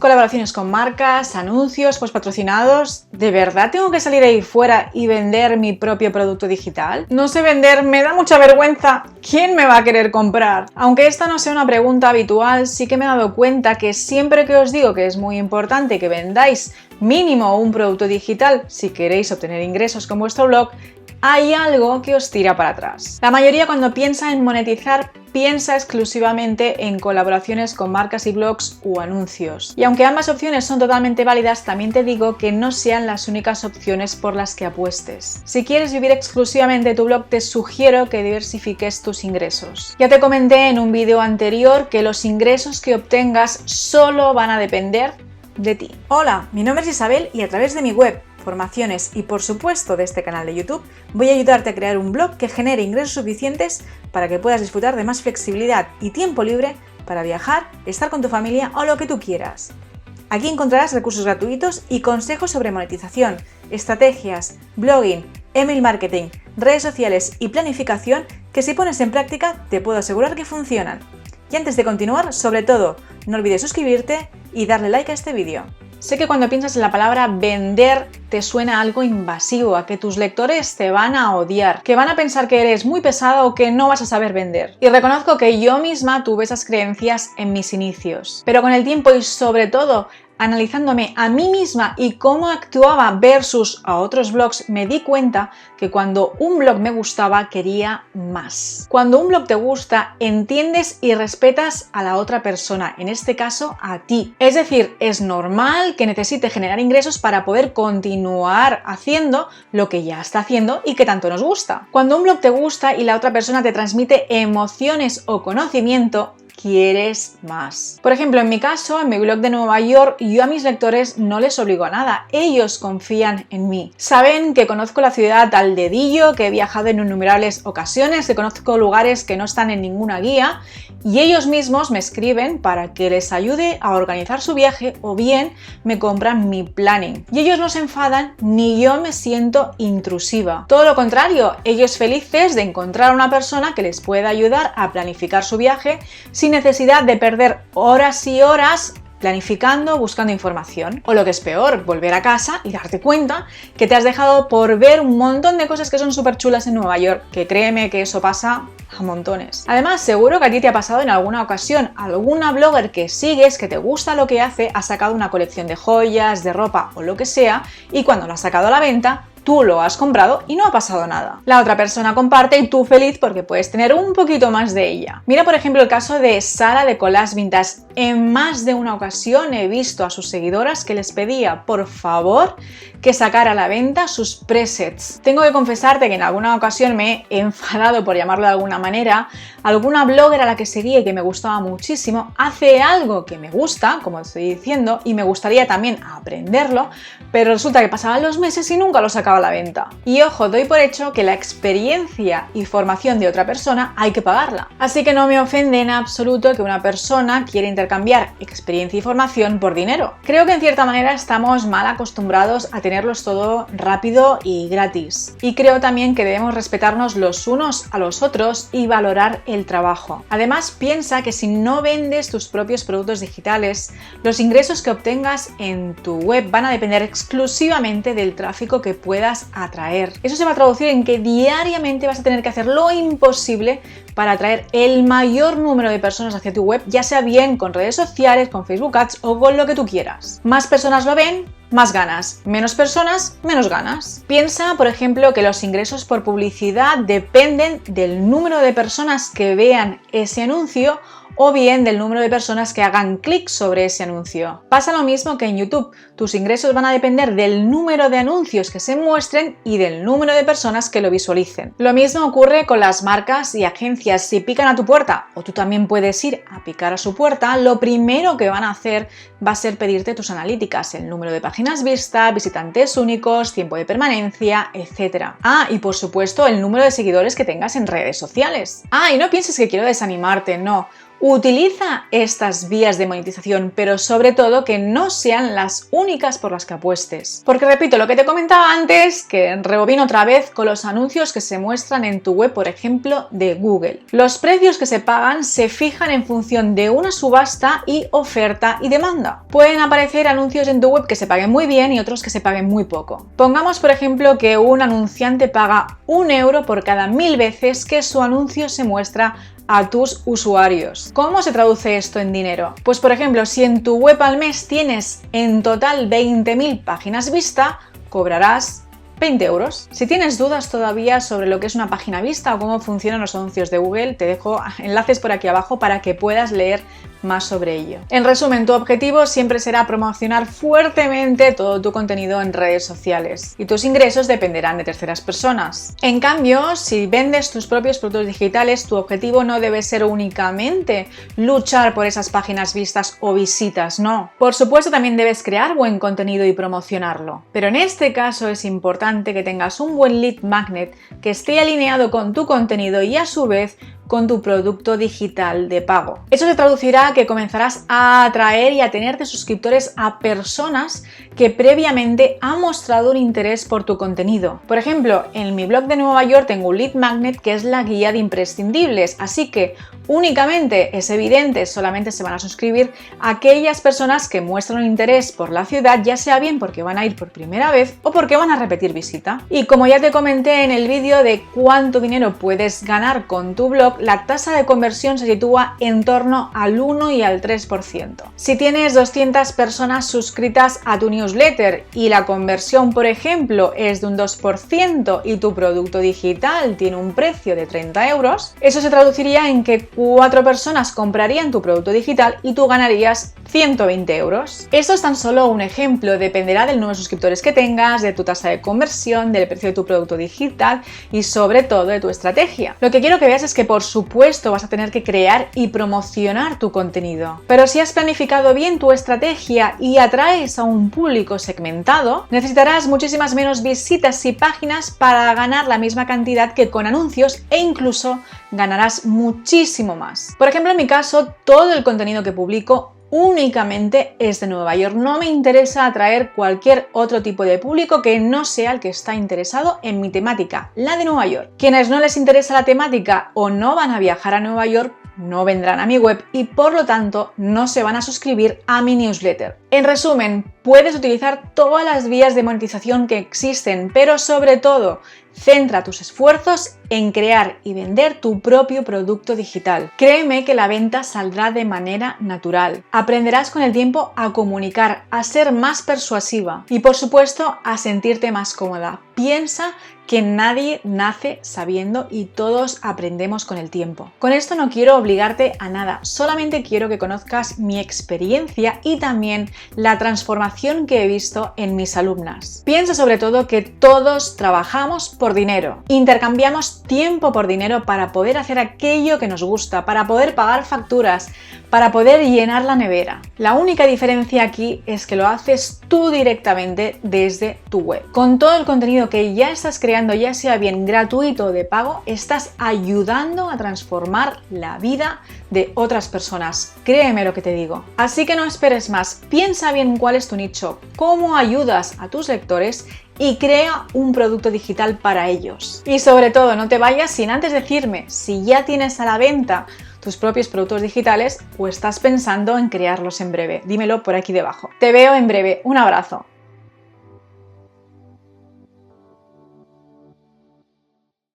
Colaboraciones con marcas, anuncios, post patrocinados. ¿De verdad tengo que salir ahí fuera y vender mi propio producto digital? No sé vender, me da mucha vergüenza. ¿Quién me va a querer comprar? Aunque esta no sea una pregunta habitual, sí que me he dado cuenta que siempre que os digo que es muy importante que vendáis mínimo un producto digital si queréis obtener ingresos con vuestro blog, hay algo que os tira para atrás. La mayoría cuando piensa en monetizar piensa exclusivamente en colaboraciones con marcas y blogs o anuncios. Y aunque ambas opciones son totalmente válidas, también te digo que no sean las únicas opciones por las que apuestes. Si quieres vivir exclusivamente de tu blog, te sugiero que diversifiques tus ingresos. Ya te comenté en un vídeo anterior que los ingresos que obtengas solo van a depender de ti. Hola, mi nombre es Isabel y a través de mi web, formaciones y por supuesto de este canal de YouTube voy a ayudarte a crear un blog que genere ingresos suficientes para que puedas disfrutar de más flexibilidad y tiempo libre para viajar, estar con tu familia o lo que tú quieras. Aquí encontrarás recursos gratuitos y consejos sobre monetización, estrategias, blogging, email marketing, redes sociales y planificación que si pones en práctica te puedo asegurar que funcionan. Y antes de continuar, sobre todo, no olvides suscribirte y darle like a este vídeo. Sé que cuando piensas en la palabra vender te suena algo invasivo, a que tus lectores te van a odiar, que van a pensar que eres muy pesado o que no vas a saber vender. Y reconozco que yo misma tuve esas creencias en mis inicios. Pero con el tiempo y sobre todo analizándome a mí misma y cómo actuaba versus a otros blogs, me di cuenta que cuando un blog me gustaba, quería más. Cuando un blog te gusta, entiendes y respetas a la otra persona, en este caso a ti. Es decir, es normal que necesite generar ingresos para poder continuar haciendo lo que ya está haciendo y que tanto nos gusta. Cuando un blog te gusta y la otra persona te transmite emociones o conocimiento, quieres más. Por ejemplo, en mi caso, en mi blog de Nueva York, yo a mis lectores no les obligo a nada, ellos confían en mí. Saben que conozco la ciudad al dedillo, que he viajado en innumerables ocasiones, que conozco lugares que no están en ninguna guía y ellos mismos me escriben para que les ayude a organizar su viaje o bien me compran mi planning. Y ellos no se enfadan ni yo me siento intrusiva. Todo lo contrario, ellos felices de encontrar a una persona que les pueda ayudar a planificar su viaje sin necesidad de perder horas y horas planificando, buscando información. O lo que es peor, volver a casa y darte cuenta que te has dejado por ver un montón de cosas que son súper chulas en Nueva York, que créeme que eso pasa a montones. Además, seguro que a ti te ha pasado en alguna ocasión, alguna blogger que sigues, que te gusta lo que hace, ha sacado una colección de joyas, de ropa o lo que sea, y cuando lo ha sacado a la venta, tú lo has comprado y no ha pasado nada. La otra persona comparte y tú feliz porque puedes tener un poquito más de ella. Mira por ejemplo el caso de Sara de Collage Vintage. En más de una ocasión he visto a sus seguidoras que les pedía por favor que sacara a la venta sus presets. Tengo que confesarte que en alguna ocasión me he enfadado, por llamarlo de alguna manera. Alguna blogger a la que seguía y que me gustaba muchísimo hace algo que me gusta, como estoy diciendo, y me gustaría también aprenderlo, pero resulta que pasaban los meses y nunca lo sacaba a la venta. Y ojo, doy por hecho que la experiencia y formación de otra persona hay que pagarla. Así que no me ofende en absoluto que una persona quiera intercambiar experiencia y formación por dinero. Creo que en cierta manera estamos mal acostumbrados a tenerlos todo rápido y gratis. Y creo también que debemos respetarnos los unos a los otros y valorar el trabajo. Además, piensa que si no vendes tus propios productos digitales, los ingresos que obtengas en tu web van a depender exclusivamente del tráfico que puedas atraer. Eso se va a traducir en que diariamente vas a tener que hacer lo imposible para atraer el mayor número de personas hacia tu web, ya sea bien con redes sociales, con Facebook Ads o con lo que tú quieras. Más personas lo ven, más ganas. Menos personas, menos ganas. Piensa, por ejemplo, que los ingresos por publicidad dependen del número de personas que vean ese anuncio o bien del número de personas que hagan clic sobre ese anuncio. Pasa lo mismo que en YouTube. Tus ingresos van a depender del número de anuncios que se muestren y del número de personas que lo visualicen. Lo mismo ocurre con las marcas y agencias. Si pican a tu puerta o tú también puedes ir a picar a su puerta, lo primero que van a hacer va a ser pedirte tus analíticas, el número de páginas vistas, visitantes únicos, tiempo de permanencia, etc. Y por supuesto el número de seguidores que tengas en redes sociales. Y no pienses que quiero desanimarte, no. Utiliza estas vías de monetización, pero sobre todo que no sean las únicas por las que apuestes. Porque repito lo que te comentaba antes, que rebobino otra vez con los anuncios que se muestran en tu web, por ejemplo, de Google. Los precios que se pagan se fijan en función de una subasta y oferta y demanda. Pueden aparecer anuncios en tu web que se paguen muy bien y otros que se paguen muy poco. Pongamos, por ejemplo, que un anunciante paga 1 euro por cada 1000 veces que su anuncio se muestra a tus usuarios. ¿Cómo se traduce esto en dinero? Pues por ejemplo, si en tu web al mes tienes en total 20.000 páginas vista, cobrarás 20 euros. Si tienes dudas todavía sobre lo que es una página vista o cómo funcionan los anuncios de Google, te dejo enlaces por aquí abajo para que puedas leer más sobre ello. En resumen, tu objetivo siempre será promocionar fuertemente todo tu contenido en redes sociales y tus ingresos dependerán de terceras personas. En cambio, si vendes tus propios productos digitales, tu objetivo no debe ser únicamente luchar por esas páginas vistas o visitas, no. Por supuesto, también debes crear buen contenido y promocionarlo, pero en este caso es importante que tengas un buen lead magnet que esté alineado con tu contenido y a su vez con tu producto digital de pago. Eso se traducirá a que comenzarás a atraer y a tener de suscriptores a personas que previamente han mostrado un interés por tu contenido. Por ejemplo, en mi blog de Nueva York tengo un lead magnet que es la guía de imprescindibles, así que únicamente es evidente, solamente se van a suscribir aquellas personas que muestran un interés por la ciudad, ya sea bien porque van a ir por primera vez o porque van a repetir visita. Y como ya te comenté en el vídeo de cuánto dinero puedes ganar con tu blog, la tasa de conversión se sitúa en torno al 1 y al 3%. Si tienes 200 personas suscritas a tu newsletter y la conversión, por ejemplo, es de un 2% y tu producto digital tiene un precio de 30 euros, eso se traduciría en que 4 personas comprarían tu producto digital y tú ganarías 120 euros. Esto es tan solo un ejemplo, dependerá del número de suscriptores que tengas, de tu tasa de conversión, del precio de tu producto digital y sobre todo de tu estrategia. Lo que quiero que veas es que por supuesto vas a tener que crear y promocionar tu contenido. Pero si has planificado bien tu estrategia y atraes a un público segmentado, necesitarás muchísimas menos visitas y páginas para ganar la misma cantidad que con anuncios e incluso ganarás muchísimo más. Por ejemplo, en mi caso, todo el contenido que publico únicamente es de Nueva York. No me interesa atraer cualquier otro tipo de público que no sea el que está interesado en mi temática, la de Nueva York. Quienes no les interesa la temática o no van a viajar a Nueva York, no vendrán a mi web y por lo tanto no se van a suscribir a mi newsletter. En resumen, puedes utilizar todas las vías de monetización que existen, pero sobre todo, centra tus esfuerzos en crear y vender tu propio producto digital. Créeme que la venta saldrá de manera natural. Aprenderás con el tiempo a comunicar, a ser más persuasiva y por supuesto a sentirte más cómoda. Piensa que nadie nace sabiendo y todos aprendemos con el tiempo. Con esto no quiero obligarte a nada, solamente quiero que conozcas mi experiencia y también la transformación que he visto en mis alumnas. Piensa sobre todo que todos trabajamos por dinero, intercambiamos tiempo por dinero para poder hacer aquello que nos gusta, para poder pagar facturas, para poder llenar la nevera. La única diferencia aquí es que lo haces tú directamente desde tu web. Con todo el contenido que ya estás creando, ya sea bien gratuito o de pago, estás ayudando a transformar la vida de otras personas. Créeme lo que te digo. Así que no esperes más, piensa bien cuál es tu nicho, cómo ayudas a tus lectores y crea un producto digital para ellos. Y sobre todo, no te vayas sin antes decirme si ya tienes a la venta tus propios productos digitales o estás pensando en crearlos en breve. Dímelo por aquí debajo. Te veo en breve. Un abrazo.